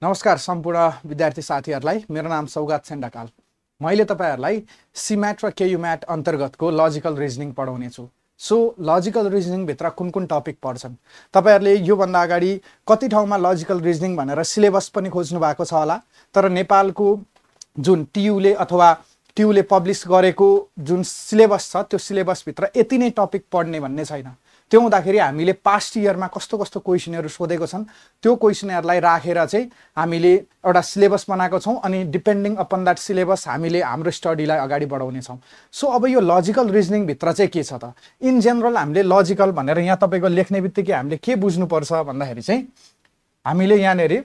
नमस्कार सम्पूर्ण विद्यार्थी साथीहरुलाई मेरो नाम सौगात सेन्डाकाल। मैले तपाईहरुलाई सीम्याट र केयुम्याट अन्तर्गतको लजिकल रिजनिङ पढाउने छु। सो लजिकल रिजनिङ भित्र कुन कुन टपिक पढ्छन् तपाईहरुले यो भन्दा अगाडि कति ठाउँमा लजिकल रिजनिङ भनेर सिलेबस पनि खोज्नु भएको छ होला, तर नेपालको जुन टियुले अथवा टियुले पब्लिश गरेको जुन सिलेबस छ त्यो सिलेबस भित्र यति नै टपिक पढ्ने भन्ने छैन। त्यो हुँदाखेरि हामीले पास्ट इयरमा कस्तो कस्तो क्वेशनहरु सोधेको छन् त्यो क्वेशनहरुलाई राखेर चाहिँ हामीले एउटा सिलेबस बनाएको छौं अनि डिपेन्डिङ अपन दैट सिलेबस हामीले हाम्रो स्टडीलाई अगाडि बढाउने छौं। सो अब यो लजिकल रिजनिङ भित्र चाहिँ के छ त, इन जनरल हामीले लजिकल भनेर यहाँ तपाईको लेख्ने बित्तिकै हामीले के बुझ्नु पर्छ भन्दाखेरि चाहिँ हामीले यहाँनेरि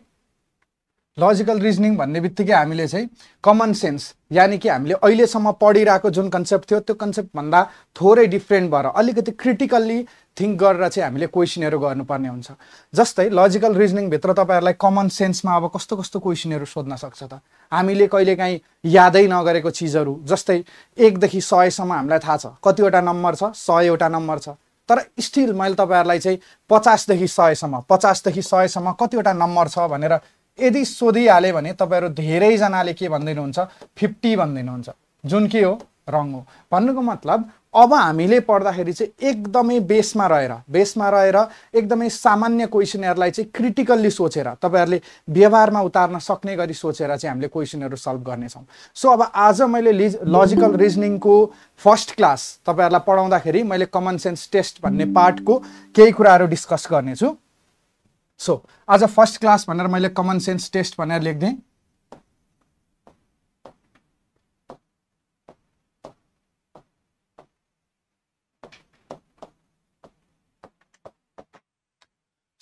लजिकल रिजनिङ भन्ने बित्तिकै हामीले चाहिँ कमन सेन्स यानी कि हामीले अहिलेसम्म पढिरहेको जुन कन्सेप्ट थियो त्यो कन्सेप्ट भन्दा थोरै डिफरेन्ट भएर अलिकति क्रिटिकल्ली थिंक गरेर चाहिँ हामीले क्वेशनहरु गर्नुपर्ने हुन्छ। जस्तै लजिकल रिजनिङ भित्र तपाईहरुलाई कमन सेन्समा अब कस्तो कस्तो क्वेशनहरु सोध्न सक्छ त, हामीले कहिलेकाहीँ यादै नगरेको चीजहरु जस्तै 1 देखि 100 सम्म हामीलाई थाहा छ कतिवटा नम्बर छ, 100 वटा नम्बर छ, तर स्टिल मैले तपाईहरुलाई चाहिँ 50 देखि 100 सम्म 50 देखि 100 सम्म कतिवटा नम्बर छ भनेर यदि सोधिहाले भने तपाईहरु धेरै जनाले के भन्दिनुहुन्छ 50 भन्दिनुहुन्छ, जुन के हो रङ हो। भन्नुको मतलब अब हामीले पढ्दाखेरि चाहिँ एकदमै बेसमा रहेर एकदमै सामान्य क्वेशनहरुलाई चाहिँ क्रिटिकल्ली सोचेर तपाईहरुले व्यवहारमा उतार्न सक्ने गरी सोचेर चाहिँ हामीले क्वेशनहरु सल्भ गर्ने छौं। सो अब आज मैले लजिकल रिजनिङको फर्स्ट क्लास तपाईहरुलाई पढाउँदाखेरि मैले कमन सेन्स टेस्ट भन्ने पार्टको केही कुराहरु डिस्कस गर्ने छु। सो आज फर्स्ट क्लास भनेर मैले कमन सेन्स टेस्ट भनेर लेख्दै।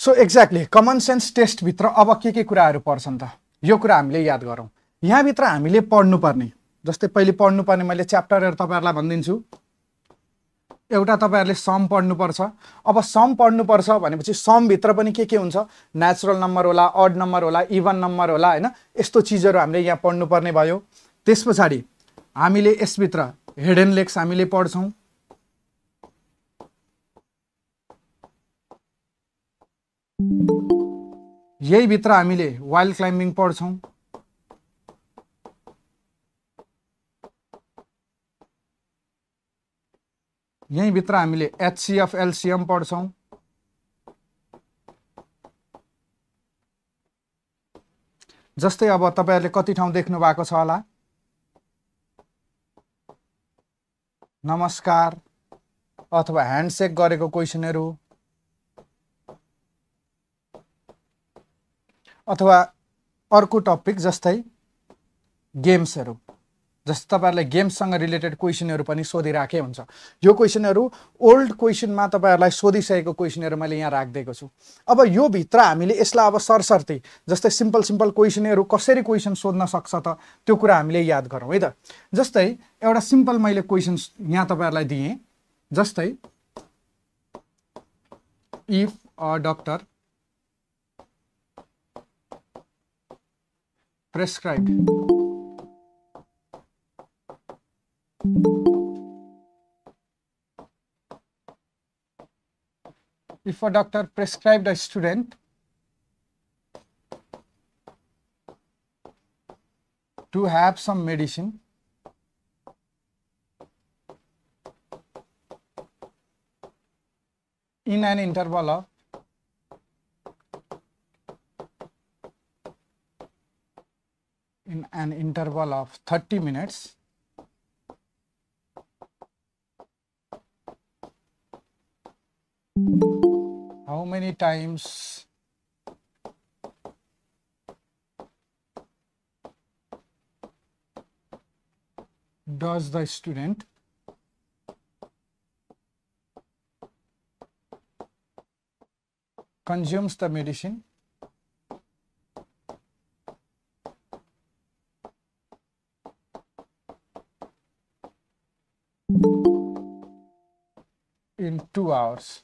So exactly common sense test भित्र अब के कुराहरु पर्छन् त यो कुरा हामीले याद गरौँ। यहाँ भित्र हामीले पढ्नुपर्ने जस्तै पहिले पढ्नुपर्ने मैले च्याप्टरहरु तपाईहरुलाई भन्दिन्छु। एउटा तपाईहरुले सम पढ्नुपर्छ। अब सम पढ्नुपर्छ भनेपछि सम भित्र पनि के हुन्छ, नेचुरल नम्बर होला, अड नम्बर होला, इभन नम्बर होला हैन, यस्तो चीजहरु हामीले यहाँ पढ्नुपर्ने भयो। त्यसपछि हामीले यस भित्र हिडन लेग्स हामीले पढ्छौं। यही भित्र हामीले वाइल्ड क्लाइम्बिङ पढ्छौं। यही भित्र हामीले HCF LCM पढ्छौं। जस्तै अब तपाईहरुले कति ठाउँ देख्नु भएको छ होला, नमस्कार अथवा ह्यान्डसेक गरेको क्वेशनहरु अथवा अर्को टपिक जस्तै गेम्सहरु, जस्तै तपाईहरुले गेम्ससँग रिलेटेड क्वेशनहरु पनि सोधिराखे हुन्छ। यो क्वेशनहरु ओल्ड क्वेशनमा तपाईहरुलाई सोधिसकेको क्वेशनहरु मैले यहाँ राख्दिएको छु। अब यो भित्र हामीले यसलाई अब सरसर्ती जस्तै सिम्पल क्वेशनहरु कसरी क्वेशन सोध्न सक्छ त त्यो कुरा हामीले याद गरौँ है त। जस्तै एउटा सिम्पल मैले क्वेशन यहाँ तपाईहरुलाई दिए, जस्तै if a doctor prescribed if a doctor prescribed a student to have some medicine in an interval of 30 minutes, how many times does the student consumes the medicine in 2 hours?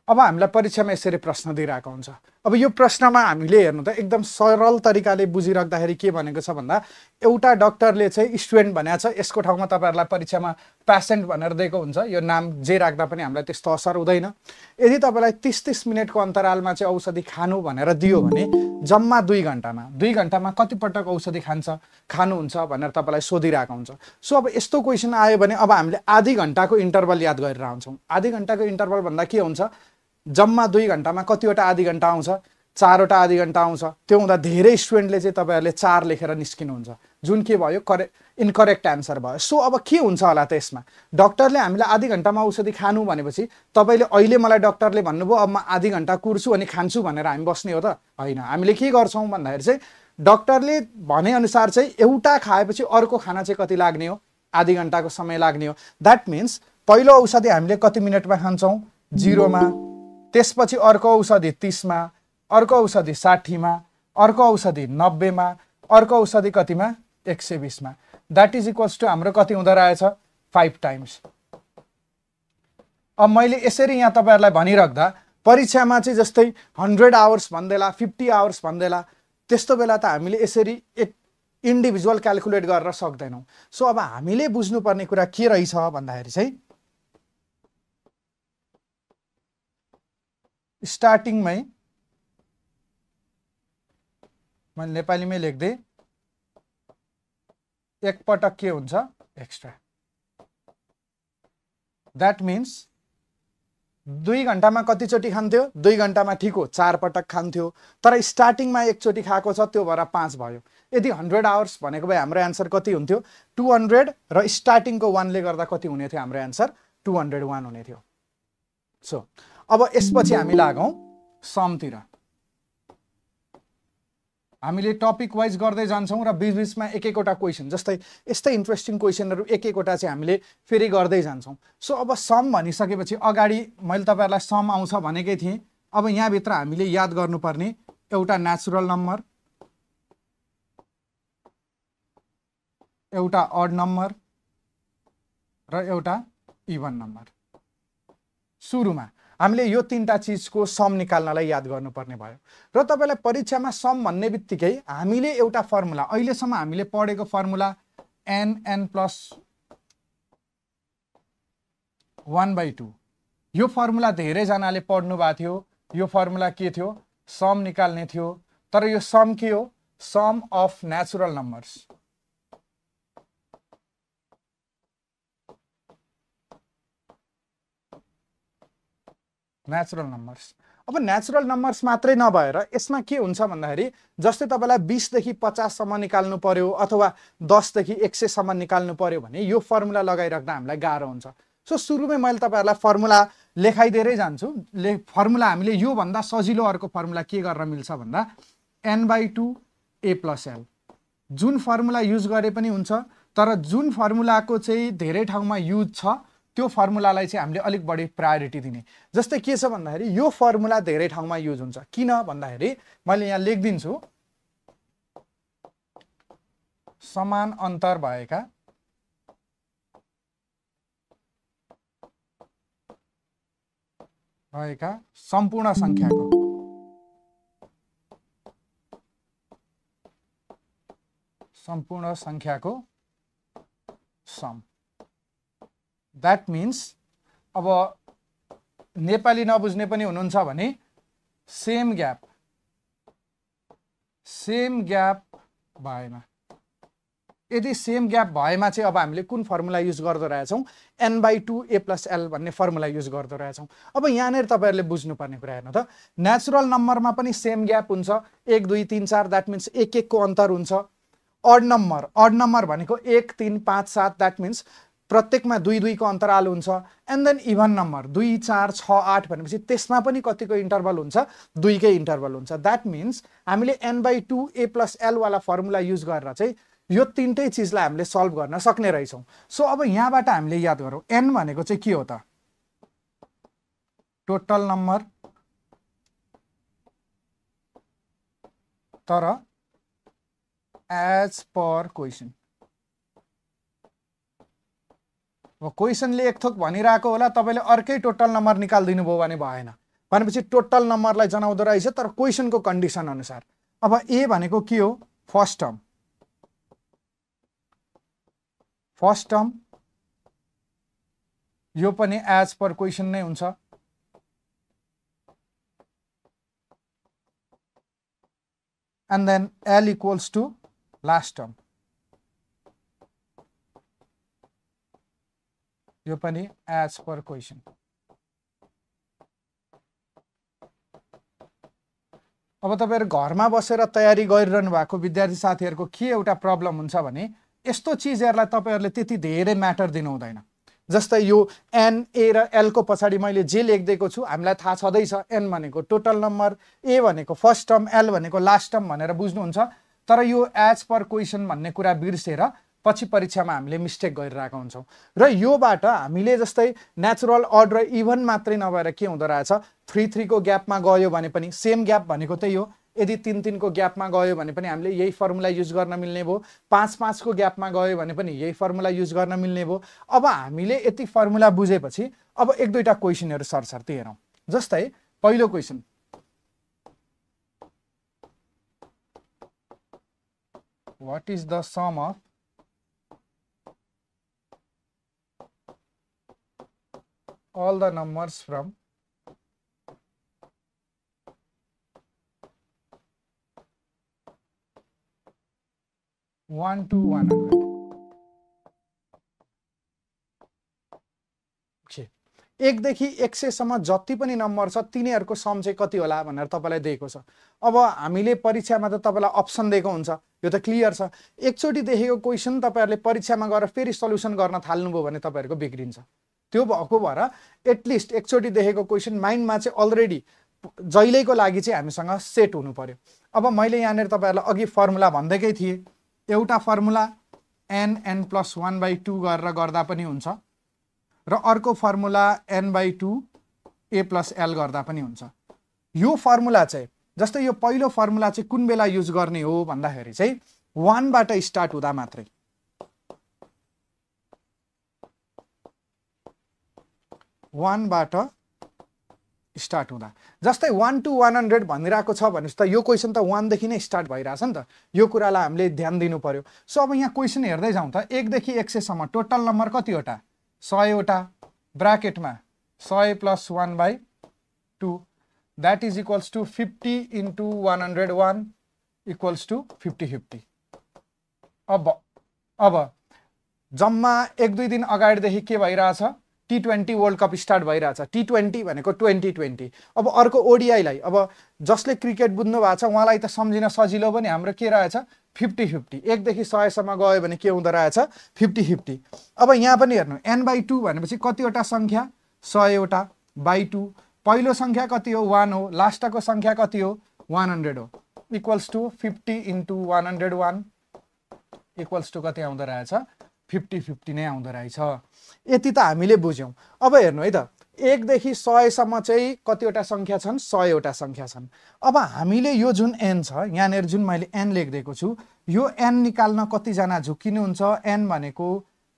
अब हामीलाई परीक्षामा यसरी प्रश्न दिइरहेको हुन्छ, अब यो प्रश्नमा हामीले हेर्नु त एकदम सरल तरिकाले बुझिराख्दाखेरि के भनेको छ भन्दा एउटा डाक्टरले चाहिँ स्टुडेन्ट भनेको छ, यसको ठाउँमा तपाईँहरूलाई परीक्षामा पेसेन्ट भनेर दिएको हुन्छ, यो नाम जे राख्दा पनि हामीलाई त्यस्तो असर हुँदैन। यदि तपाईँलाई 30-30 मिनटको अन्तरालमा चाहिँ औषधि खानु भनेर दियो भने जम्मा 2 घन्टामा कति पटक औषधि खानुहुन्छ भनेर तपाईँलाई सोधिरहेको हुन्छ। सो अब यस्तो क्वेसन आयो भने अब हामीले आधी घन्टाको इन्टरभल याद गरेर आउँछौँ। आधी घन्टाको इन्टरभल भन्दा के हुन्छ, जम्मा 2 घन्टामा कतिवटा आधी घन्टा आउँछ, 4वटा आधी घन्टा आउँछ। त्यो हुँदा धेरै स्टुडेन्टले चाहिँ तपाईँहरूले 4 लेखेर निस्किनुहुन्छ, जुन के भयो इनकरेक्ट एन्सर भयो। सो अब के हुन्छ होला त यसमा, डाक्टरले हामीलाई आधी घन्टामा औषधि खानु भनेपछि तपाईँले अहिले मलाई डाक्टरले भन्नुभयो अब म आधी घन्टा कुर्छु अनि खान्छु भनेर हामी बस्ने हो त होइन। हामीले के गर्छौँ भन्दाखेरि चाहिँ डाक्टरले भनेअनुसार चाहिँ एउटा खाएपछि अर्को खाना चाहिँ कति लाग्ने हो, आधी घन्टाको समय लाग्ने हो। द्याट मिन्स पहिलो औषधि हामीले कति मिनटमा खान्छौँ, 0 मा, त्यसपछि अर्को औषधि 30 मा, अर्को औषधि 60 मा, अर्को औषधि 90 मा, अर्को औषधि कतिमा, 120 मा। द्याट इज इक्वल्स टु हाम्रो कति हुँदो रहेछ, 5 टाइम्स। अब मैले यसरी यहाँ तपाईँहरूलाई भनिराख्दा परीक्षामा चाहिँ जस्तै 100 आवर्स भन्देला, 50 आवर्स भन्देला, त्यस्तो बेला त हामीले यसरी एक इन्डिभिजुअल क्यालकुलेट गरेर सक्दैनौँ। सो अब हामीले बुझ्नुपर्ने कुरा के रहेछ भन्दाखेरि चाहिँ स्टार्टिङमै मैले नेपालीमै लेख्दै एक पटक के हुन्छ, एक्स्ट्रा। द्याट मिन्स 2 घन्टामा कतिचोटि खान्थ्यो, 2 घन्टामा ठिक हो 4 पटक खान्थ्यो, तर स्टार्टिङमा एकचोटि खाएको छ त्यो भएर 5 भयो। यदि 100 आवर्स भनेको भए हाम्रो एन्सर कति हुन्थ्यो, 200 र स्टार्टिङको 1 ले गर्दा कति हुने थियो, हाम्रो एन्सर 201 हुने थियो। सो अब यसपछि हामी लागौँ समतिर। हामीले टपिक वाइज गर्दै जान्छौँ र बीचबीचमा एक-एकवटा क्वेसन, जस्तै यस्तै इन्ट्रेस्टिङ क्वेसनहरू एक-एकवटा चाहिँ हामीले फेरि गर्दै जान्छौँ। सो अब सम भनिसकेपछि अगाडि मैले तपाईँहरूलाई सम आउँछ भनेकै थिएँ। अब यहाँभित्र हामीले याद गर्नुपर्ने एउटा नेचुरल नम्बर, एउटा अड नम्बर र एउटा इभन नम्बर। सुरुमा हामीले यो 3टा चिजको सम निकाल्नलाई याद गर्नुपर्ने भयो। र तपाईँलाई परीक्षामा सम भन्ने बित्तिकै हामीले एउटा फर्मुला, अहिलेसम्म हामीले पढेको फर्मुला n+1/2, यो फर्मुला धेरैजनाले पढ्नु भएको थियो। यो फर्मुला के थियो, सम निकाल्ने थियो। तर यो सम के हो, sum of natural numbers. Natural numbers. अब नेचुरल नम्बर्स मात्रै नभएर यसमा के हुन्छ भन्दाखेरि जस्तै तपाईँलाई 20 देखि 50 सम्म निकाल्नु पर्यो अथवा 10 देखि 100 सम्म निकाल्नु पर्यो भने यो फर्मुला लगाइराख्दा हामीलाई गाह्रो हुन्छ। सो सुरुमै मैले तपाईँहरूलाई फर्मुला लेखाइदिएरै जान्छु। फर्मुला हामीले यो भन्दा सजिलो अर्को फर्मुला के गरेर मिल्छ भन्दा n/2 a + l, जुन फर्मुला युज गरे पनि हुन्छ। तर जुन फर्मुलाको चाहिँ धेरै ठाउँमा युज छ त्यो फर्मुलालाई चाहिँ हामीले अलिक बढी प्रायोरिटी दिने। जस्तै के छ भन्दाखेरि यो फर्मुला धेरै ठाउँमा युज हुन्छ। किन भन्दाखेरि मैले यहाँ लेखिदिन्छु, समान अन्तर भएका सम्पूर्ण संख्याको सम। द्याट मिन्स अब नेपाली नबुझ्ने पनि हुनुहुन्छ भने सेम ग्याप भएमा, यदि सेम ग्याप भएमा चाहिँ अब हामीले कुन फर्मुला युज गर्दो रहेछौँ, n/2 a + l भन्ने फर्मुला युज गर्दो रहेछौँ। अब यहाँनिर तपाईँहरूले बुझ्नुपर्ने कुरा हेर्नु त, नेचुरल नम्बरमा पनि सेम ग्याप हुन्छ, 1 2 3 4, द्याट मिन्स 1 को अन्तर हुन्छ। अड नम्बर भनेको 1 3 5 7, द्याट मिन्स प्रत्येकमा 2 2 को अन्तराल हुन्छ। एन्ड देन इभन नम्बर 2 4 6 8 भनेपछि त्यसमा पनि कतिको इन्टरभल हुन्छ, 2 कै इन्टरभल हुन्छ। द्याट मिन्स हामीले n/2 a + l वाला फर्मुला युज गरेर चाहिँ यो 3टै चिजलाई हामीले सल्भ गर्न सक्ने रहेछौँ। सो अब यहाँबाट हामीले याद गरौँ, n भनेको चाहिँ के हो त, टोटल नम्बर तर एज पर क्वेसन। अब क्वेसनले एक थोक भनिरहेको होला, तपाईँले अर्कै टोटल नम्बर निकालिदिनु भयो भने भएन। भनेपछि टोटल नम्बरलाई जनाउँदो रहेछ तर क्वेसनको कन्डिसन अनुसार। अब ए भनेको के हो फर्स्ट टर्म यो पनि एज पर क्वेसन नै हुन्छ। And then L equals to last term यो पनि एज पर क्वेसन। अब तपाईहरु घरमा बसेर तयारी गरिरहनु भएको विद्यार्थी साथीहरुको के एउटा प्रब्लम हुन्छ भने यस्तो चीजहरुलाई तपाईहरुले त्यति धेरै म्याटर दिनु हुँदैन। जस्तै यो एन ए र एल को पछाडी मैले जे लेख्दिएको छु हामीलाई थाहा छदैछ एन भनेको टोटल नम्बर, ए भनेको फर्स्ट टर्म, एल भनेको लास्ट टर्म भनेर बुझ्नुहुन्छ। तर यो एज पर क्वेसन भन्ने कुरा बिर्सेर पछि परीक्षामा हामीले मिस्टेक गरिरहेका हुन्छौं। र योबाट हामीले जस्तै नेचुरल अर्डर इभन मात्रै नभएर के हुँदो रहेछ 3-3 को ग्यापमा गयो भने पनि सेम ग्याप भनेको त्यही हो। यदि 3-3 को ग्यापमा गयो भने पनि हामीले यही फर्मुला युज गर्न मिल्ने भयो। 5-5 को ग्यापमा गयो भने पनि यही फर्मुला युज गर्न मिल्ने भयो। अब हामीले यति फर्मुला बुझेपछि अब एक दुईटा क्वेशनहरु सरसर्ती हेरौं। जस्तै पहिलो question, what is the sum of all the numbers from 1 to 100? एक देखि 100 सम्म जति पनि नम्बर छ तिनीहरुको सम चाहिँ कति होला भनेर तपाईलाई दिएको छ। अब हामीले परीक्षामा त तपाईलाई अप्सन दिएको हुन्छ, यो त क्लियर छ। एकचोटी देखेको क्वेशन तपाईहरुले परीक्षामा गएर फेरि सल्युसन गर्न थाल्नुभयो भने तपाईहरुको बिग्रिन्छ। त्यो भएको भएर एटलिस्ट एकचोटी देखेको क्वेशन माइन्डमा चाहिँ अलरेडी जहिलेको लागि चाहिँ हामीसँग सेट हुनु पर्यो। अब मैले यहाँनेर तपाईहरुलाई अघि फर्मुला भन्दैकै थिए, एउटा फर्मुला n+1/2 गरेर गर्दा पनि हुन्छ र अर्को फर्मुला n/2 a+l गर्दा पनि हुन्छ। यो फर्मुला चाहिँ जस्तै यो पहिलो फर्मुला चाहिँ कुन बेला युज गर्ने हो भन्दाखेरि चाहिँ 1 बाट स्टार्ट हुँदा मात्रै। 1 बाट स्टार्ट हुँदा जस्तै 1 to 100 भनिरहेको छ भनेपछि त यो क्वेशन त 1 देखि नै स्टार्ट भइरहेछ नि त। यो कुरालाई हामीले ध्यान दिनु पर्यो। सो अब यहाँ क्वेशन हेर्दै जाउँ त 1 देखि 100 सम्म टोटल नम्बर कतिवटा 100 वटा ब्र्याकेटमा 100 + 1/2 that is equals to 50 into 101 equals to 50-50। अब जम्मा 1-2 दिन अगाडिदेखि के भइरहेछ T20 वर्ल्ड कप स्टार्ट भइरहेछ। T20 भनेको 2020। अब अर्को ODI लाई अब जसले क्रिकेट बुझ्नु भएको छ उहाँलाई त सम्झिन सजिलो पनि हाम्रो के रहेछ 50-50। 1 देखि 100 सम्म गयो भने के हुँदो रहेछ 50-50। अब यहाँ पनि हेर्नु n/2 भनेपछि कतिवटा संख्या 100 वटा / 2। पहिलो संख्या कति हो 1 हो, लास्टको संख्या कति हो 100 हो, equals to 50 into 101 equals to कति आउँदो रहेछ 50-50 नै आउँदो रहेछ। यति त हामीले बुझ्यौं। अब हेर्नु है त 1 देखि 100 सम्म चाहिँ कतिवटा संख्या छन् 100 वटा संख्या छन्। अब हामीले यो जुन n छ यहाँनेर जुन मैले n लेख्दिएको छु यो n निकाल्न कति जना झुकिनुहुन्छ। n भनेको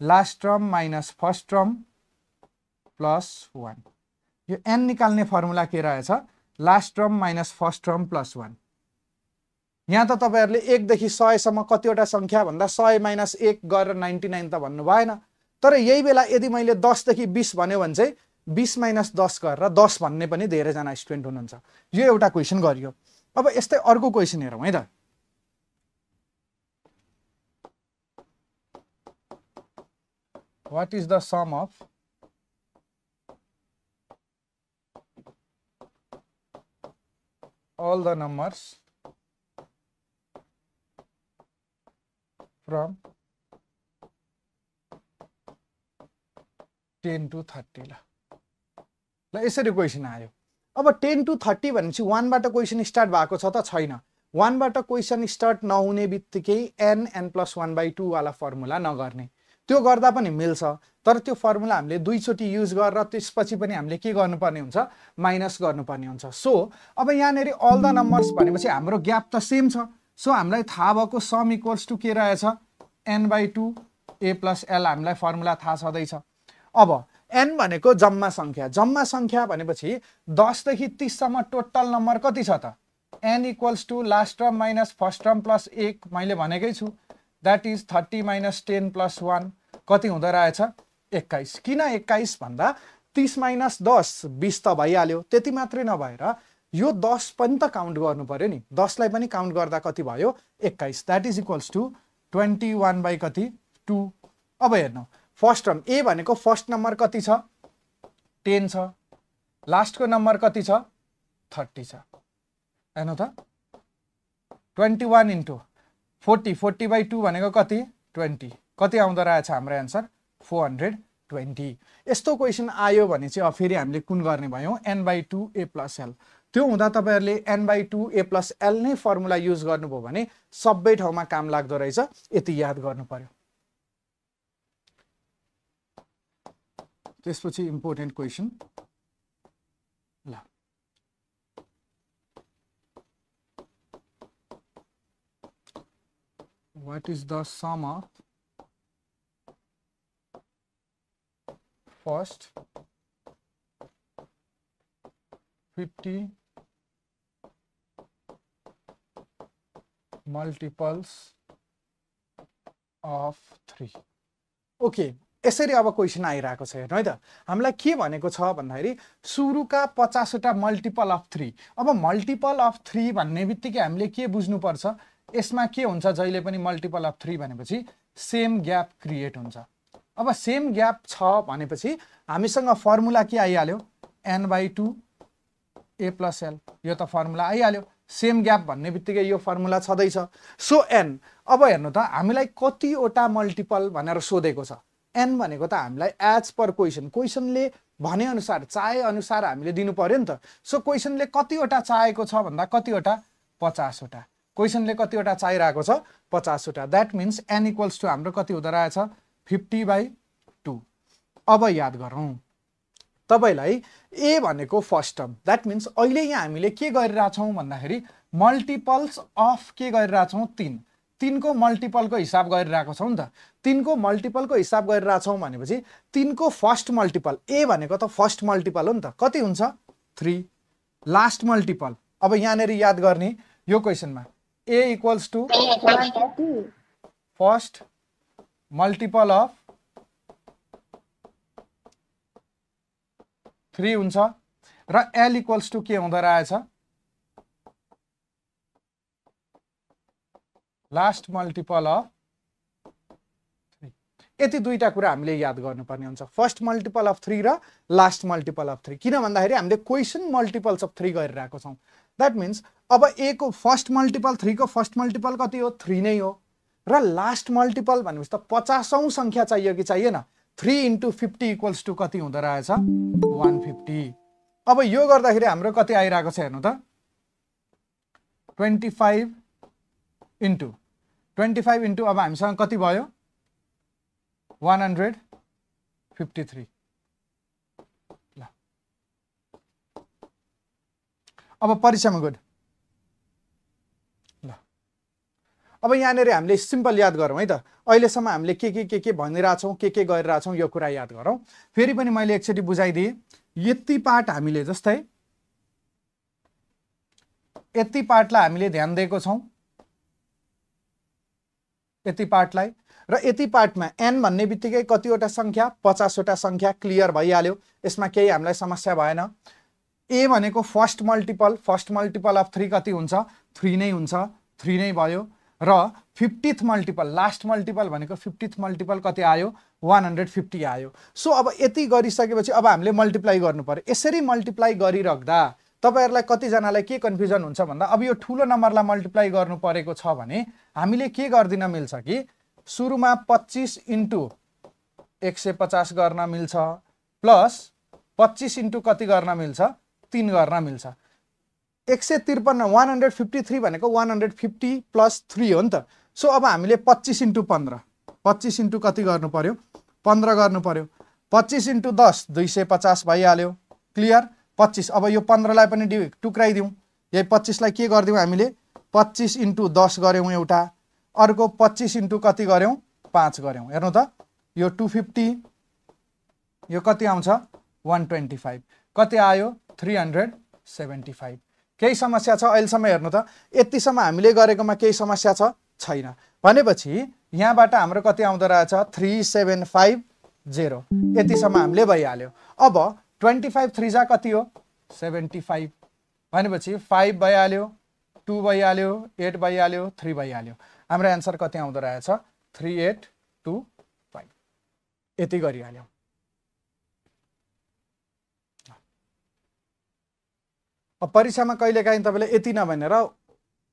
last term minus first term plus 1। यो n निकाल्ने फर्मुला के रहेछ last term minus first term plus 1। यहाँ त तपाईहरुले 1 देखि 100 सम्म कतिवटा संख्या भन्दा 100 - 1 गरेर 99 त भन्नु भएन। तर यही बेला यदि मैले 10 देखि 20 भन्यो भने चाहिँ 20 - 10 गरेर 10 भन्ने पनि धेरै जना स्टुडेन्ट हुनुहुन्छ। यो एउटा क्वेशन गरियो। अब यस्तै अर्को क्वेशन हेरौँ है त। What is the sum of all the numbers from 10 to 30? ल यसरी क्वेशन आयो। अब 10 to 30 भनेपछि 1 बाट क्वेशन स्टार्ट भएको छ त छैन। 1 बाट क्वेशन स्टार्ट नहुने बित्तिकै n+1/2 वाला फर्मुला नगर्ने। त्यो गर्दा पनि मिल्छ तर त्यो फर्मुला हामीले दुई चोटी युज गरेर त्यसपछि पनि हामीले के गर्नुपर्ने हुन्छ माइनस गर्नुपर्ने हुन्छ। सो अब यहाँनेर अल द नम्बर्स भनेपछि हाम्रो ग्याप त सेम छ। सो हामीलाई थाहा भएको सम इक्वल्स टु के रहेछ n/2 a+l हामीलाई फर्मुला थाहा छदैछ। अब n भनेको जम्मा संख्या भनेपछि 10 देखि 30 सम्म टोटल नम्बर कति छ त n equals to last term minus first term plus 1 मैले भनेकै छु दैट इज 30 माइनस 10 प्लस 1 कति हुँदो रहेछ 21 किन 21 भन्दा 30 माइनस 10 20 त भइहाल्यो त्यति मात्रै नभएर यो 10 पनि त काउन्ट गर्नु पर्यो नि 10 लाई पनि काउन्ट गर्दा कति भयो 21 that is equals to 21 by कति 2 अब हेर्नु फर्स्ट टर्म ए भनेको फर्स्ट नम्बर कति छ 10 छ लास्टको नम्बर कति छ 30 छ हेर्नु त 21 इन्टु 40 बाइ 2 भनेको कति 20 कति आउँदो रहेछ हाम्रो आन्सर 420 यस्तो क्वेसन आयो भने चाहिँ अब फेरि हामीले कुन गर्ने भयो n/2 a + l त्यो हुँदा तपाईहरुले n/2 a + l नै फर्मुला युज गर्नुभयो भने सबै ठाउँमा काम लाग्दो रहेछ यति याद गर्नु पर्यो त्यसपछि इम्पोर्टेन्ट क्वेसन ल what is the sum of first 50 multiples of 3 okay यसरी अब क्वेसन आइराको छ हेर्नु है त हामीलाई के भनेको छ भन्दाखेरि सुरुका 50 वटा मल्टिपल अफ 3 अब मल्टिपल अफ 3 भन्ने बित्तिकै हामीले के बुझ्नु पर्छ यसमा के हुन्छ जहिले पनि मल्टिपल अफ 3 भनेपछि सेम ग्याप क्रिएट हुन्छ अब सेम ग्याप छ भनेपछि हामीसँग फर्मुला के आइहाल्यो n/2 a + l यो त फर्मुला आइहाल्यो सेम ग्याप भन्ने बित्तिकै यो फर्मुला छदैछ सो n अब हेर्नु त हामीलाई कतिवटा मल्टिपल भनेर सोधेको छ n भनेको त हामीलाई एज पर क्वेसनले भने अनुसार चाहे अनुसार हामीले दिनु पर्यो नि त सो क्वेसनले कतिवटा चाहेको छ भन्दा कतिवटा 50 वटा क्वेसनले कतिवटा चाहिरहेको छ 50 वटा that means n equals to हाम्रो कति हुँदो रहेछ 50/2 अब याद गरौँ तपाईलाई a भनेको फर्स्ट टर्म दैट मीन्स अहिले यहाँ हामीले के गरिरहेछौँ भन्दाखेरि मल्टिपल्स अफ के गरिरहेछौँ 3 को मल्टिपलको हिसाब गरिरहेको छौँ नि त 3 को मल्टिपलको हिसाब गरिरहेछौँ भनेपछि 3 को फर्स्ट मल्टिपल a भनेको त फर्स्ट मल्टिपल हो नि त कति हुन्छ 3 लास्ट मल्टिपल अब यहाँनेर याद गर्ने यो क्वेसनमा a equals to first multiple of 3 हुन्छ र l इक्वल्स टु के हुँदो रहेछ लास्ट मल्टिपल अफ 3 यति दुईटा कुरा हामीले याद गर्नुपर्ने हुन्छ फर्स्ट मल्टिपल अफ 3 र लास्ट मल्टिपल अफ 3 किन भन्दाखेरि हामीले क्वेसन मल्टिपल्स अफ 3 गरिरहेको छौँ दैट मीन्स अब a को फर्स्ट मल्टिपल 3 को फर्स्ट मल्टिपल कति हो 3 नै हो र लास्ट मल्टिपल भनेपछि त 50औं संख्या चाहियो कि चाहिएन 3 × 50 इक्वल्स टु कति हुँदो रहेछ 150 अब यो गर्दाखेरि हाम्रो कति आइरहेको छ हेर्नु त 25 इन्टु अब हामीसँग कति भयो 153 ल अब परीक्षामा गुड ल अब यहाँनेर हामीले सिम्पल याद गरौँ है त अहिलेसम्म हामीले के भनिरहेछौँ के गरिरहेछौँ यो कुरा याद गरौँ फेरि पनि मैले एकचोटि बुझाइदिएँ यति पार्ट हामीले जस्तै यति पार्टलाई हामीले ध्यान दिएको छौँ यति पार्टलाई र यति पार्टमा n भन्ने बित्तिकै कतिवटा संख्या 50 वटा संख्या क्लियर भइहाल्यो यसमा केही हामीलाई समस्या भएन a भनेको फर्स्ट मल्टिपल अफ 3 कति हुन्छ 3 नै हुन्छ 3 नै भयो र 50th मल्टिपल लास्ट मल्टिपल भनेको 50th मल्टिपल कति आयो 150 आयो सो अब यति गरिसकेपछि अब हामीले मल्टिप्लाई गर्नु पर्यो यसरी मल्टिप्लाई गरिराख्दा तपाईहरुलाई कति जनालाई के कन्फ्युजन हुन्छ भन्दा अब यो ठूलो नम्बरलाई मल्टिप्लाई गर्नु परेको छ भने हामीले के गर्दिन मिल्छ कि सुरुमा 25 * 150 गर्न मिल्छ प्लस 25 * कति गर्न मिल्छ 3 गर्न मिल्छ 153 153 भनेको 150 प्लस 3 हो नि त सो अब हामीले 25 * 15 25 * कति गर्नु पर्यो 15 गर्नु पर्यो 25 * 10 250 भइहाल्यो क्लियर 25 अब यो 15 लाई पनि टुक्राइदिउँ यही 25 लाई के गर्दिउँ हामीले 25 * 10 गर्यौं एउटा अर्को 25 * कति गर्यौं 5 गर्यौं हेर्नु त यो 250 यो कति आउँछ 125, कति आयो 375। केही समस्या छ अहिलेसम्म हेर्नु त, यतिसम्म हामीले गरेकोमा केही समस्या छ छैन भनेपछि यहाँबाट हाम्रो कति आउँदो रहेछ 3750, यतिसम्म हामीले भइहाल्यो। अब 25 3 जा कति हो 75 भनेपछि 5 भइहाल्यो, 2 भइहाल्यो, 8 भइहाल्यो, 3 भइहाल्यो। हाम्रो एन्सर कति आउँदो रहेछ 3825, यति गरिहाल्यो। अब परीक्षामा कहिलेकाहीँ तपाईँले यति नभनेर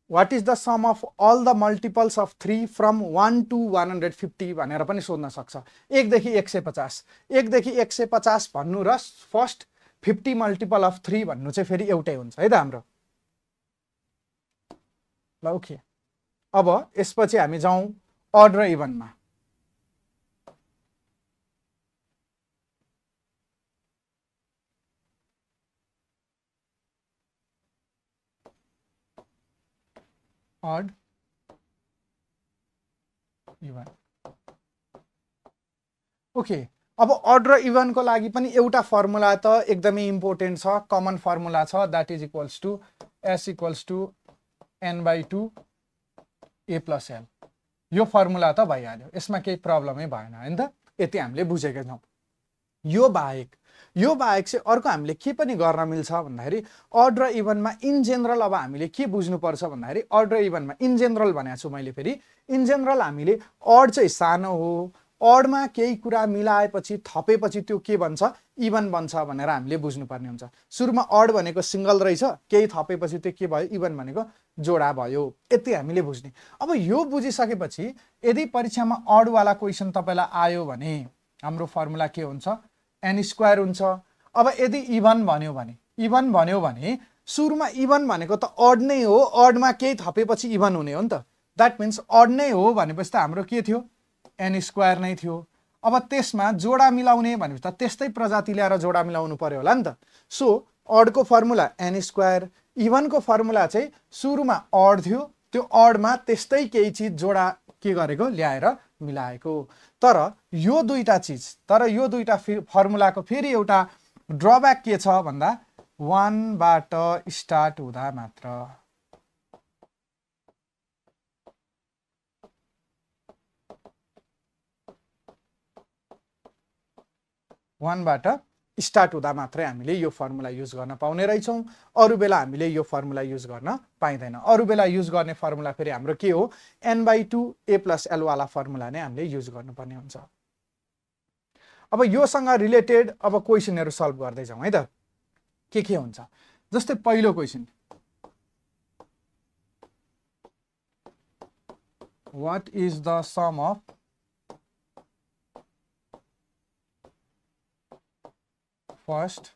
what is the sum of all the multiples of 3 from 1 to 150 भनेर पनि सोध्न सक्छ। 1 देखि 150, 1 देखि 150 भन्नु र फर्स्ट 50 मल्टिपल अफ 3 भन्नु चाहिँ फेरि एउटै हुन्छ है त हाम्रो। ल ओके, अब यसपछि हामी जाउँ अड र इभनमा। अड इभन ओके, अब अड र इभनको लागि पनि एउटा फर्मुला त एकदमै इम्पोर्टेन्ट छ, कमन फर्मुला छ, that is equals to S equals to n/2 a + l। यो फर्मुला त भइहाल्यो, यसमा केही प्रब्लमै भएन हैन त, यति हामीले बुझेका छौँ। यो बाहेक चाहिँ अर्को हामीले के पनि गर्न मिल्छ भन्दाखेरि अड र इभनमा इन जेनरल अब हामीले के बुझ्नुपर्छ भन्दाखेरि अड र इभनमा इन जेनरल भनेको छु मैले। फेरि इन जेनरल हामीले अड चाहिँ सानो हो, अडमा केही कुरा मिलाएपछि थपेपछि त्यो के बन्छ इभन बन्छ भनेर हामीले बुझ्नुपर्ने हुन्छ। सुरुमा अड भनेको सिंगल रहेछ, केही थपेपछि त्यो के भयो इभन भनेको जोडा भयो, यति हामीले बुझ्ने। अब यो बुझिसकेपछि यदि परीक्षामा अडवाला क्वेसन तपाईँलाई आयो भने हाम्रो फर्मुला के हुन्छ n² हुन्छ। अब यदि इभन भन्यो भने सुरुमा इभन भनेको त अड नै हो, अडमा केही थपेपछि इभन हुने हो नि त, द्याट मिन्स अड नै हो भनेपछि त हाम्रो के थियो n² नै थियो। अब त्यसमा जोडा मिलाउने भनेपछि त त्यस्तै प्रजाति ल्याएर जोडा मिलाउनु पर्यो होला नि त। सो अडको फर्मुला n², इभनको फर्मुला चाहिँ सुरुमा अड थियो, त्यो अडमा त्यस्तै केही चिज जोडा के गरेको ल्याएर मिलाएको। तर यो दुईटा फर्मुलाको फेरि एउटा ड्रब्याक के छ भन्दा 1 बाट स्टार्ट हुँदा मात्र। 1 बाट स्टार्ट हुँदा मात्रै हामीले यो फर्मुला युज गर्न पाउने रहेछौँ, अरू बेला हामीले यो फर्मुला युज गर्न पाइँदैन। अरू बेला युज गर्ने फर्मुला फेरि हाम्रो के हो n/2 a + l वाला फर्मुला नै हामीले युज गर्नुपर्ने हुन्छ। अब योसँग रिलेटेड अब क्वेसनहरु सल्भ गर्दै जाउँ है त, के हुन्छ। जस्तै पहिलो question, what is the sum of first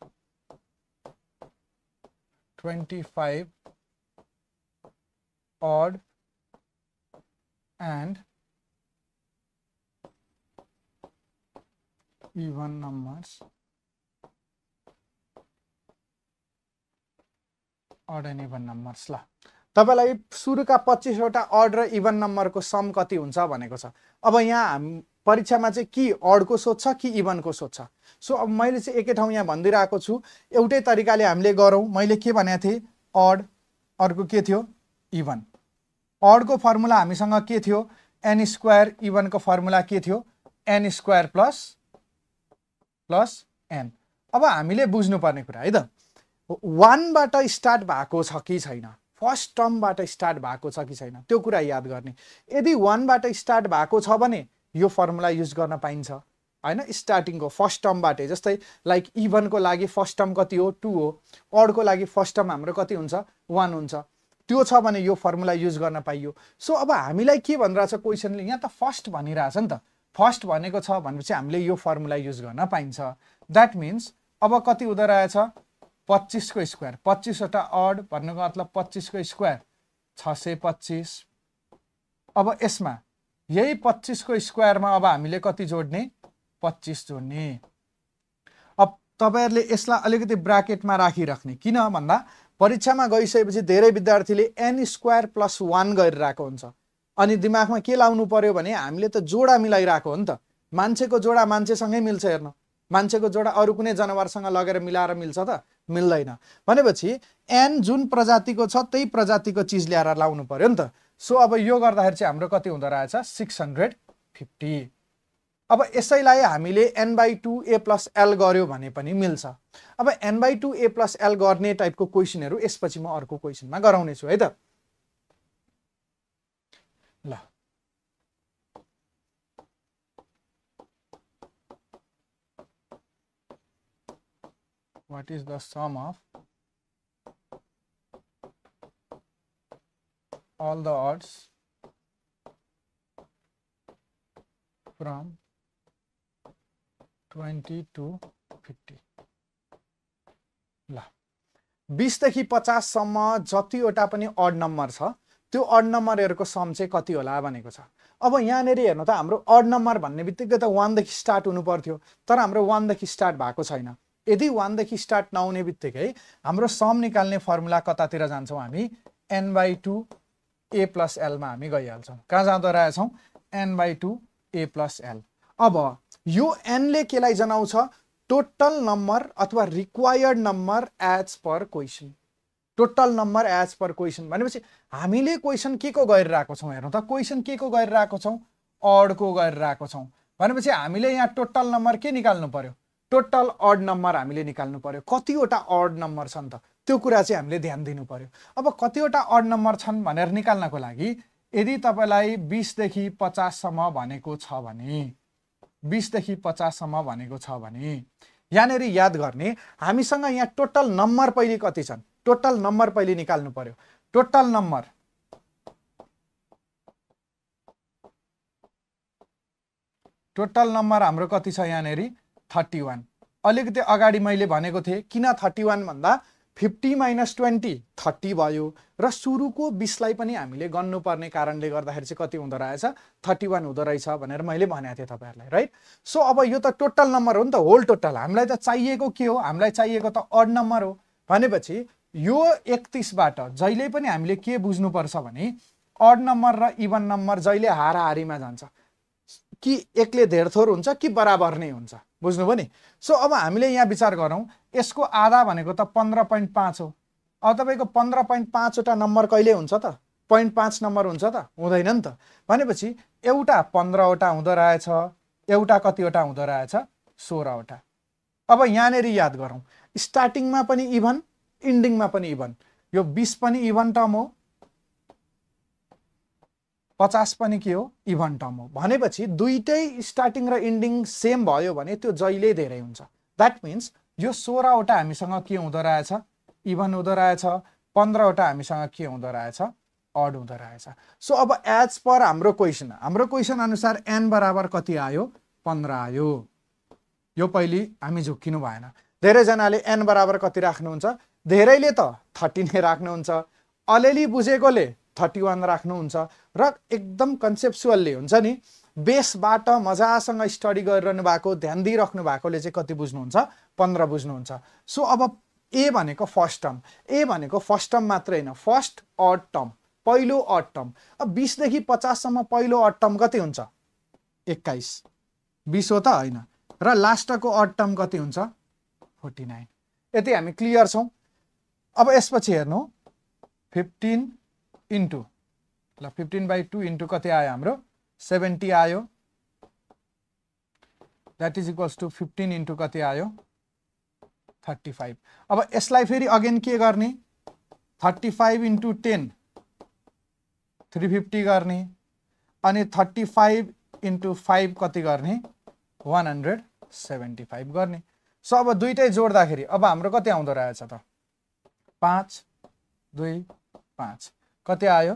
25 odd and even numbers, odd and even numbers। ल तपाईलाई सुरुका 25 वटा अड र इभन नम्बरको सम कति हुन्छ भनेको छ। अब यहाँ परीक्षामा चाहिँ कि अडको सोध्छ कि इभनको सोध्छ। सो अब मैले चाहिँ एकै ठाउँ यहाँ भनिदिरहेको छु, एउटै तरिकाले हामीले गरौँ। मैले के भनेको थिएँ अड, अर्को के थियो इभन। अडको फर्मुला हामीसँग के थियो n², इभनको फर्मुला के थियो n² प्लस n। अब हामीले बुझ्नुपर्ने कुरा है त 1 बाट स्टार्ट भएको छ कि छैन, फर्स्ट टर्मबाट स्टार्ट भएको छ कि छैन त्यो कुरा याद गर्ने। यदि 1 बाट स्टार्ट भएको छ भने यो फर्मुला युज गर्न पाइन्छ हैन, स्टार्टिङको फर्स्ट टर्मबाटै। जस्तै लाइक इभनको लागि फर्स्ट टर्म कति हो 2 हो, अडको लागि फर्स्ट टर्म हाम्रो कति हुन्छ 1 हुन्छ, त्यो छ भने यो फर्मुला युज गर्न पाइयो। सो अब हामीलाई के भनिरहेछ क्वेसनले, यहाँ त फर्स्ट भनिरहेछ नि त, फर्स्ट भनेको छ भनेपछि हामीले यो फर्मुला युज गर्न पाइन्छ। द्याट मिन्स अब कति हुँदो रहेछ 25 को स्क्वायर, 25 वटा अड भन्नुको मतलब 25 को स्क्वायर 625। अब यसमा यही 25 को स्क्वायरमा अब हामीले कति जोड्ने 25 जोड्ने। अब तपाईहरुले यसलाई अलिकति ब्राकेटमा राखिराख्ने, किन भन्दा परीक्षामा गइसकेपछि धेरै विद्यार्थीले n² + 1 गरिरहेको हुन्छ, अनि दिमागमा के लाउनु पर्यो भने हामीले त जोडा मिलाइरहेको हो नि त, मान्छेको जोडा मान्छेसँगै मिल्छ। हेर्नु मान्छेको जोडा अरू कुनै जनावरसँग लगेर मिलाएर मिल्छ त मिल्दैन भनेपछि n जुन प्रजातिको छ त्यही प्रजातिको चिज ल्याएर लाउनु पर्यो नि त सो अब यो गर्दाखेरि चाहिँ हाम्रो कति हुँदो रहेछ 650 अब यसैलाई हामीले n/2 a + l गर्यो भने पनि मिल्छ अब n/2 a + l गर्ने टाइपको क्वेशनहरु यसपछि म अर्को क्वेशनमा गराउने छु है त ल What is the sum of all the odds from 20 to 50? ल 20 देखि 50 सम्म जतिवटा पनि अड नम्बर छ त्यो अड नम्बरहरुको सम चाहिँ कति होला भनेको छ अब यहाँ नेरी हेर्नु त हाम्रो अड नम्बर भन्ने बित्तिकै त 1 देखि स्टार्ट हुनु पर्थ्यो तर हाम्रो 1 देखि स्टार्ट भएको छैन यदि 1 देखि स्टार्ट नहुने बित्तिकै हाम्रो सम निकाल्ने फर्मुला कतातिर जान्छौं हामी n/2 a + l मा हामी गइहाल्छौं कहाँ जाँदो रहेछौं n/2 a + l अब यो n ले केलाई जनाउँछ टोटल नम्बर अथवा required number as per question total number as per question भनेपछि हामीले क्वेशन के को गरिरहेको छौं हेर्नु त क्वेशन के को गरिरहेको छौं अड को गरिरहेको छौं भनेपछि हामीले यहाँ टोटल नम्बर के निकाल्नु पर्यो टोटल अड नम्बर हामीले निकाल्नु पर्यो कतिवटा अड नम्बर छन् त त्यो कुरा चाहिँ हामीले ध्यान दिनु पर्यो अब कतिवटा अड नम्बर छन् भनेर निकाल्नको लागि यदि तपाईलाई 20 देखि 50 सम्म भनेको छ भने 20 देखि 50 सम्म भनेको छ भने यहाँनेरि याद गर्ने हामीसँग यहाँ टोटल नम्बर पहिले कति छन् टोटल नम्बर पहिले निकाल्नु पर्यो टोटल नम्बर हाम्रो कति छ यहाँनेरि 31 अलिकति अगाडि मैले भनेको थिए किन 31 भन्दा 50 - 20 30 भयो र सुरुको 20 लाई पनि हामीले गन्नुपर्ने कारणले गर्दाखेरि चाहिँ कति हुँदो रहेछ 31 हुँदो रहेछ भनेर मैले भनेको थिए तपाईहरुलाई राइट सो अब यो त टोटल नम्बर हो नि त होल टोटल हामीलाई त चाहिएको के हो हामीलाई चाहिएको त अड नम्बर हो भनेपछि यो 31 बाट जहिले पनि हामीले के बुझ्नु पर्छ भने अड नम्बर र इभन नम्बर जहिले हाराहारीमा जान्छ कि एकले धेरथोर हुन्छ कि बराबर नै हुन्छ बुझ्नुभयो नि सो अब हामीले यहाँ विचार गरौं यसको आधा भनेको त 15.5 हो अब तपाईको 15.5 वटा नम्बर कहिले हुन्छ त 0.5 नम्बर हुन्छ त हुँदैन नि त भनेपछि एउटा 15 वटा हुँदो रहेछ एउटा कति वटा हुँदो रहेछ 16 वटा अब यहाँ नेरी याद गरौं स्टार्टिङमा पनि इभन इन्डिङमा पनि इभन यो 20 पनि इभन टर्म हो 50 पनि के हो इभन टर्म हो भनेपछि दुईटै स्टार्टिङ र इन्डिङ सेम भयो भने त्यो जहिले धेरै हुन्छ दैट मीन्स यो 16 वटा हामीसँग के हुँदो रहेछ इभन हुँदो रहेछ 15 वटा हामीसँग के हुँदो रहेछ अड हुँदो रहेछ सो अब एज पर हाम्रो क्वेशन अनुसार n बराबर कति आयो 15 आयो यो पहिले हामी झुक्किनु भएन धेरै जनाले n बराबर कति राख्नुहुन्छ धेरैले त 30 नै राख्नुहुन्छ अलिअलि बुझेकोले 31 राख्नुहुन्छ र एकदम कन्सेप्चुअली हुन्छ नि बेसबाट मजासँग स्टडी गरिरहनु भएको ध्यान दिइराख्नु भएकोले चाहिँ कति बुझ्नुहुन्छ 15 बुझ्नुहुन्छ सो अब ए भनेको फर्स्ट टर्म मात्र हैन फर्स्ट अड टर्म पहिलो अड टर्म अब 20 देखि 50 सम्म पहिलो अड टर्म कति हुन्छ 21 20 हो त हैन र लास्टको अड टर्म कति हुन्छ 49 यति हामी क्लियर छौं अब यसपछि हेर्नु 15 इन्टु ल 15/2 इन्टु कति आयो हाम्रो 70 आयो that is equals to 15 into कति आयो 35 अब यसलाई फेरि अगेन के गर्ने 35 इन्टु 10 350 गर्ने अनि 35 इन्टु 5 कति गर्ने 175 गर्ने सो अब दुईटै जोड्दाखेरि अब हाम्रो कति आउँदो रहेछ त 5 2 5 कति आयो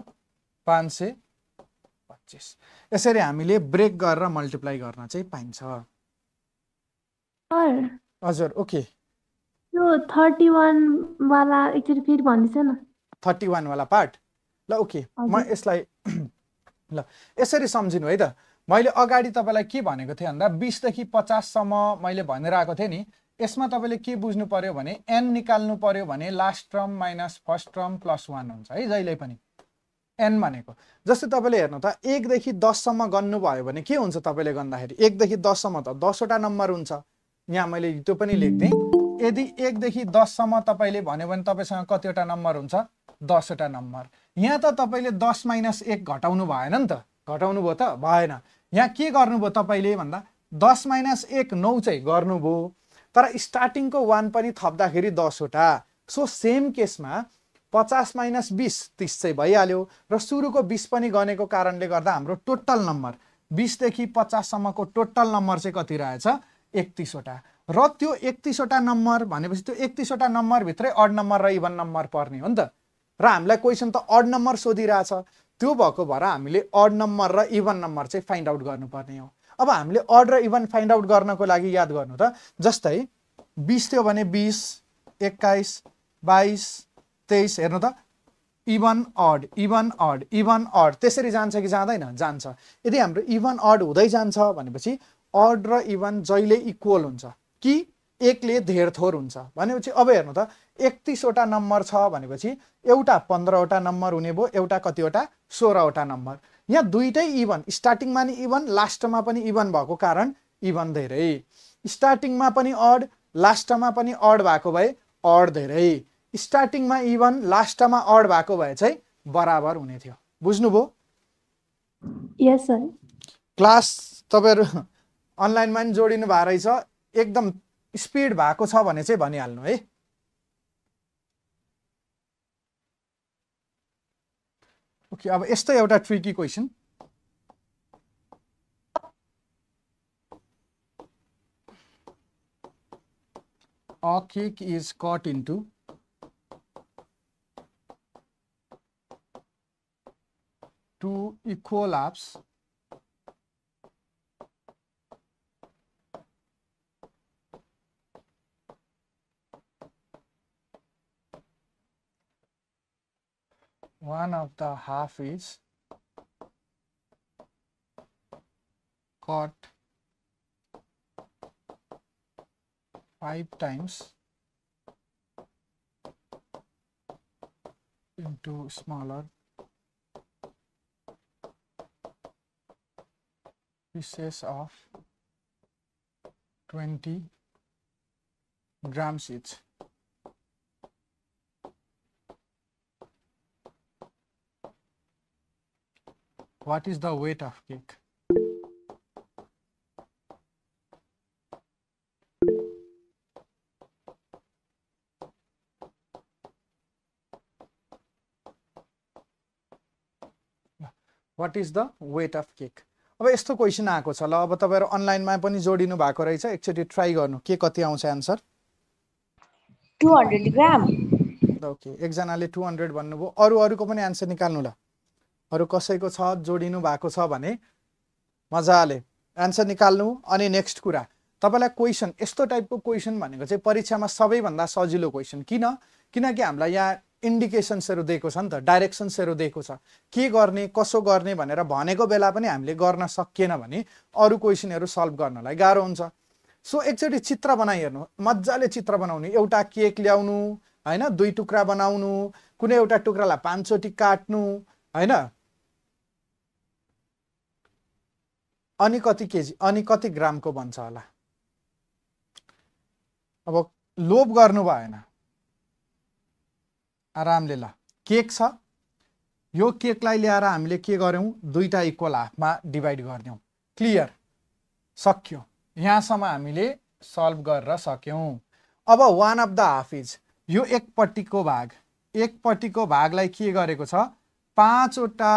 525 यसरी हामीले ब्रेक गरेर मल्टिप्लाई गर्न चाहिँ पाइन्छ हजुर ओके यो 31 वाला एकचोटी फेरि भन्दिछ न 31 वाला पार्ट ल ओके म यसलाई ल यसरी सम्झिनु है त मैले अगाडि तपाईलाई के भनेको थिए भन्दा 20 देखि 50 सम्म मैले भनिरहेको थिए नि यसमा तपाईले के बुझ्नु पर्यो भने n निकाल्नु पर्यो भने last term minus first term plus 1 हुन्छ है जहिले पनि n भनेको जस्तै तपाईले हेर्नु त 1 देखि 10 सम्म गन्नु भयो भने के हुन्छ तपाईले गन्दाखेरि 1 देखि 10 सम्म त 10 वटा नम्बर हुन्छ यहाँ मैले त्यो पनि लेख्दिएँ। यदि 1 देखि 10 सम्म तपाईले भन्यो भने तपाईसँग कतिवटा नम्बर हुन्छ 10 वटा नम्बर। यहाँ त तपाईले 10 - 1 घटाउनु भएन नि त, घटाउनु भयो त भएन। यहाँ के गर्नुभयो तपाईले भन्दा 10 - 1 9 चाहिँ गर्नुभयो, तर स्टार्टिङको 1 पनि थप्दाखेरि 10 वटा। सो सेम केसमा 50 - 20 30 चाहिँ भइहाल्यो र सुरुको 20 पनि गनेको कारणले गर्दा हाम्रो टोटल नम्बर 20 देखि 50 सम्मको टोटल नम्बर चाहिँ कति रहेछ 31 वटा। र त्यो 31 वटा नम्बर भनेपछि त्यो 31 वटा नम्बर भित्रै अड नम्बर र इभन नम्बर पर्ने हो नि त। र हामीलाई क्वेसन त अड नम्बर सोधिरहेछ, त्यो भएको भएर हामीले अड नम्बर र इभन नम्बर चाहिँ फाइन्ड आउट गर्नुपर्ने हो। अब हामीले अड र इभन फाइन्ड आउट गर्नको लागि याद गर्नु त, जस्तै 20 थियो भने 20 21 22 23 हेर्नु त even odd even odd even odd त्यसरी जान्छ कि जाँदैन, जान्छ। यदि हाम्रो इभन अड हुँदै जान्छ भनेपछि अड र इभन जहिले इक्वल हुन्छ कि एकले धेर थोर हुन्छ भनेपछि अब हेर्नु त 31 वटा नम्बर छ भनेपछि एउटा 15 वटा नम्बर हुने भयो, एउटा कतिवटा 16 वटा नम्बर। यहाँ दुईटै इभन, स्टार्टिङमा नि इभन लास्टमा पनि इभन भएको कारण इभन धेरै, स्टार्टिङमा पनि अड लास्टमा पनि अड भएको भए अड धेरै, स्टार्टिङमा इभन लास्टमा अड भएको भए चाहिँ बराबर हुने थियो। बुझ्नुभयो? यस सर। क्लास तपाईहरु अनलाइनमा पनि जोडिनु भएको रहेछ, एकदम स्पिड भएको छ भने चाहिँ भनिहाल्नु है। ओके, अब यस्तो एउटा tricky question. A cake is cut into 2 equal halves one of the half is cut 5 times into smaller pieces of 20 grams each. What is the weight of cake? What is the weight of cake? अब यस्तो question आएको छ ल, अब तपाईहरु अनलाइनमा पनि जोडिनु भएको रहेछ, एकचोटी ट्राई गर्नु के कति आउँछ आन्सर। 200 ग्राम। ओके, एकजनाले 200 भन्नुभयो, अरूको पनि आन्सर निकाल्नु ल। अरू कसैको छ जोडिनु भएको छ भने मजाले आन्सर निकाल्नु। अनि नेक्स्ट कुरा, तपाईलाई क्वेसन यस्तो टाइपको क्वेसन भनेको चाहिँ परीक्षामा सबैभन्दा सजिलो क्वेसन। किनकि हामीलाई यहाँ इन्डिकेसन्सहरु दिएको छ नि त, डाइरेक्सन्सहरु दिएको छ, के गर्ने कसो गर्ने भनेर भनेको बेला पनि हामीले गर्न सकिएन भने अरू क्वेसनहरु सल्भ गर्नलाई गाह्रो हुन्छ। सो एकचोटी चित्र बनाइ हेर्नु, मजाले चित्र बनाउनु, एउटा केक ल्याउनु हैन, 2 टुक्रा बनाउनु, कुनै एउटा टुक्रालाई 5 चोटी काट्नु हैन, अनि कति केजी अनि कति ग्रामको बन्छ होला। अब लोभ गर्नु भएन, आरामले ल। केक छ, यो केकलाई ल्याएर हामीले के गर्यौं, दुईटा इक्वल हाफमा डिभाइड गर्यौं। क्लियर, सक्यो, यहाँसम्म हामीले सल्भ गरेर सक्यौं। अब one of the half is, यो एकपट्टिको भाग, एकपट्टिको भागलाई के गरेको छ 5 वटा,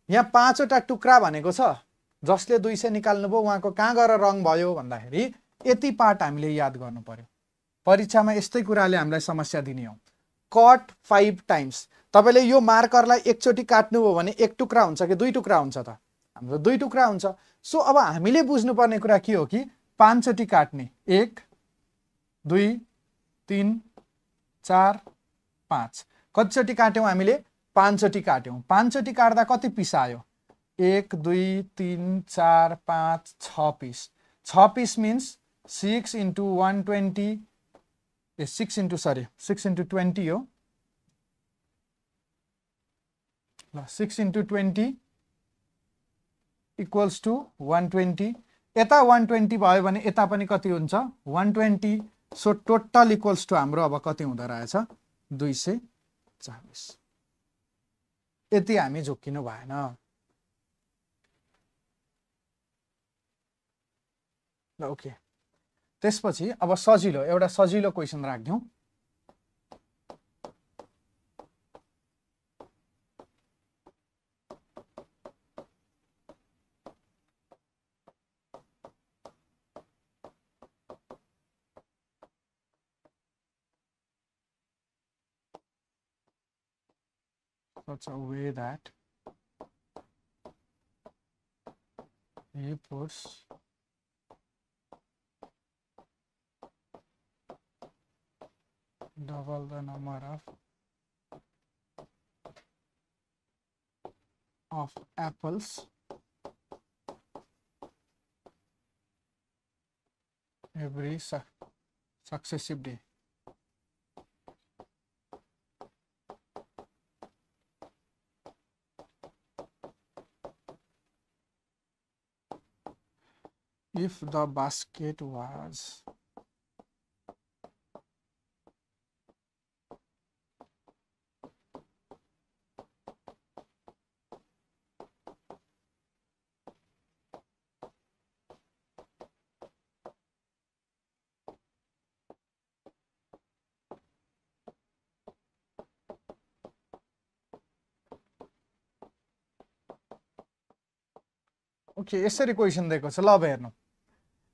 यहाँ 5 वटा टुक्रा भनेको छ। जसले 200 निकाल्नु भयो उहाँको कहाँ गएर रङ भयो भन्दाखेरि यति पार्ट हामीले याद गर्नु पर्यो। परीक्षामा यस्तै कुराले हामीलाई समस्या दिने हो। कट 5 टाइम्स, तपाईले यो मार्करलाई एकचोटी काट्नु भयो भने 1 टुक्रा हुन्छ कि 2 टुक्रा हुन्छ त? हाम्रो 2 टुक्रा हुन्छ। सो अब हामीले बुझ्नुपर्ने कुरा के हो कि 5 चोटी काट्ने, 1 2 3 4 5, कतिचोटी काट्यौं हामीले 5 चोटी काट्यौं। 5 चोटी काट्दा कति पिस आयो, 1 2 3 4 5 6 piece. 6 piece means 6 into 120 6 into 20 हो ल, 6 into 20 equals to 120। यता 120 भयो भने यता पनि कति हुन्छ 120 सो टोटल इक्वल्स टु हाम्रो अब कति हुँदो रहेछ 240 यति हामी झुक्किनु भएन ल ओके त्यसपछि अब सजिलो एउटा सजिलो question राख्दियौ such a way that he puts double the number of apples every successive day. If the basket was okay यसरी क्वेशन दिएको छ ल अब हेर्नु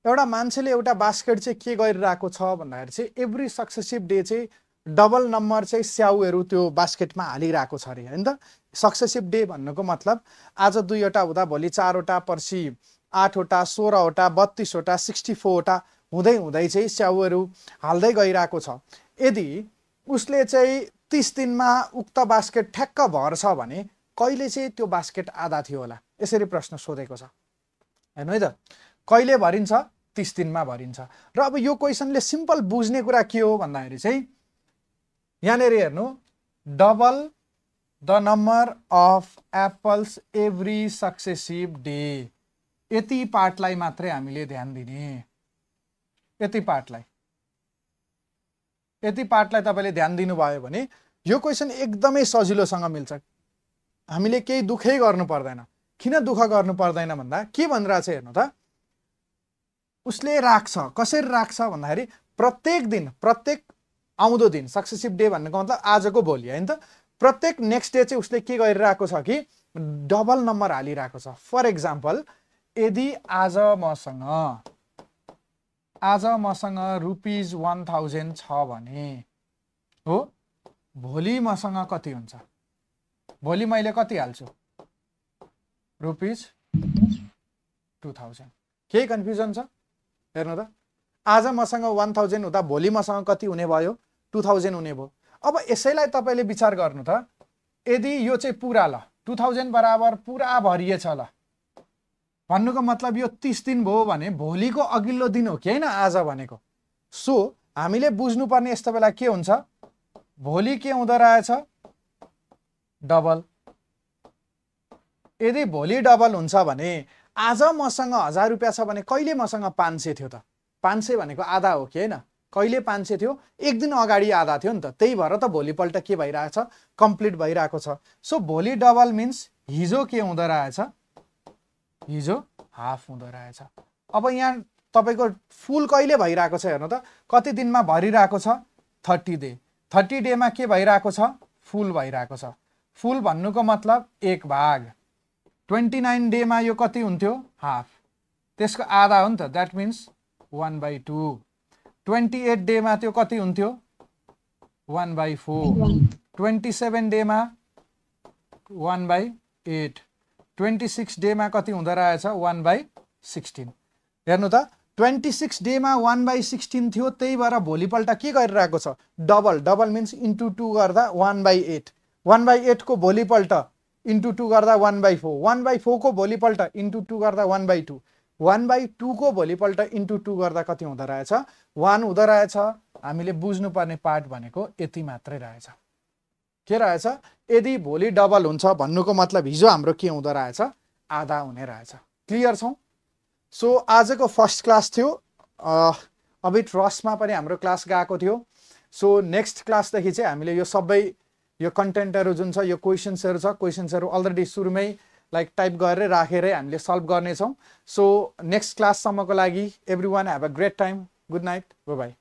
एउटा मान्छेले एउटा बास्केट चाहिँ के गरिरहेको छ भन्दाखेरि चाहिँ एभ्री सक्सेसिभ डे चाहिँ डबल नम्बर चाहिँ स्याउहरू त्यो बास्केटमा हालिरहेको छ अरे हैन त सक्सेसिभ डे भन्नुको मतलब आज 2 वटा हुँदा भोलि 4 वटा पर्सि 8 वटा 16 वटा 32 वटा 64 वटा हुँदै हुँदै चाहिँ स्याउहरू हाल्दै गइरहेको छ यदि उसले चाहिँ 30 दिनमा उक्त बास्केट ठ्याक्क भर्छ भने कहिले चाहिँ त्यो बास्केट आधा थियो होला यसरी प्रश्न सोधेको छ हैन है त कहिले भरिन्छ 30 दिनमा भरिन्छ र अब यो क्वेशनले सिम्पल बुझ्ने कुरा के हो भन्दाखेरि चाहिँ यहाँनेर हेर्नु double the number of apples every successive day यति पार्टलाई मात्रै हामीले ध्यान दिने यति पार्टलाई तपाईले ध्यान दिनुभयो भने यो क्वेशन एकदमै सजिलोसँग मिल्छ हामीले केही दुखै गर्नु पर्दैन किन दुख गर्नु पर्दैन भन्दा के भनिरहेछ हेर्नु त उसले राख्छ कसरी राख्छ भन्दाखेरि प्रत्येक दिन प्रत्येक आउँदो दिन सक्सेसिभ डे भन्नुको मतलब आजको भोलि हैन त प्रत्येक नेक्स्ट डे चाहिँ उसले के गरिरहेको छ कि डबल नम्बर हालिरहेको छ फर एक्जाम्पल यदि आज मसँग रुपीज 1000 छ भने हो भोलि मसँग कति हुन्छ भोलि मैले कति हाल्छु रुपीज 2000 के कन्फ्युजन छ हेर्नु त आज मसँग 1000 हुँदा भोलि मसँग कति हुने भयो 2000 हुने भयो अब यसैलाई तपाईले विचार गर्नु त यदि यो चाहिँ पुरा ल 2000 बराबर पुरा भरिएछ ल भन्नुको मतलब यो 30 दिन भयो भने भोलिको अघिल्लो दिन हो कि हैन आज भनेको सो हामीले बुझ्नु पर्ने यस्तो बेला के हुन्छ भोलि के हुँदो रहेछ डबल यदि भोलि डबल हुन्छ भने आज मसँग 1000 रुपैयाँ छ भने कहिले मसँग 500 थियो त 500 भनेको आधा हो कि हैन कहिले 500 थियो एक दिन अगाडि आधा थियो नि त त्यही भएर त भोलिपल्ट के भइरहेछ कम्प्लिट भइरहेको छ सो भोलि डबल मिन्स हिजो के हुँदो रहेछ हिजो हाफ हुँदो रहेछ अब यहाँ तपाईको फुल कहिले भइरहेको छ हेर्नु त कति दिनमा भरिरहेको छ 30 डे 30 डेमा के भइरहेको छ फुल भइरहेको छ फुल भन्नुको मतलब एक भाग 29 डेमा यो कति हुन्थ्यो हाफ त्यसको आधा हो नि त दैट मिन्स 1/2 28 डेमा त्यो कति हुन्थ्यो 1/4 27 डेमा 1/8 26 डेमा कति हुँदो रहेछ 1/16 हेर्नु त 26 डेमा 1/16 थियो त्यही भएर भोलिपल्ट के गरिरहेको छ डबल मिन्स इन्टु 2 गर्दा 1/8 1/8 को भोलिपल्ट इन्टु 2 गर्दा 1/4 1/4 को भोलिपल्ट इन्टु 2 गर्दा 1/2 1/2 को भोलिपल्ट इन्टु 2 गर्दा कति हुँदो रहेछ 1 हुँदो रहेछ हामीले बुझ्नु पर्ने पार्ट भनेको यति मात्रै रहेछ के रहेछ यदि भोलि डबल हुन्छ भन्नुको मतलब हिजो हाम्रो के हुँदो रहेछ आधा हुने रहेछ क्लियर छौ सो आजको फर्स्ट क्लास थियो अबिट रसमा पनि हाम्रो क्लास गएको थियो सो नेक्स्ट क्लासदेखि चाहिँ हामीले यो सबै यो कन्टेन्टहरू जुन छ यो क्वेसन्सहरू अलरेडी सुरुमै लाइक टाइप गरेर राखेरै हामीले सल्भ गर्नेछौँ सो नेक्स्ट क्लाससम्मको लागि every one have a great time good night by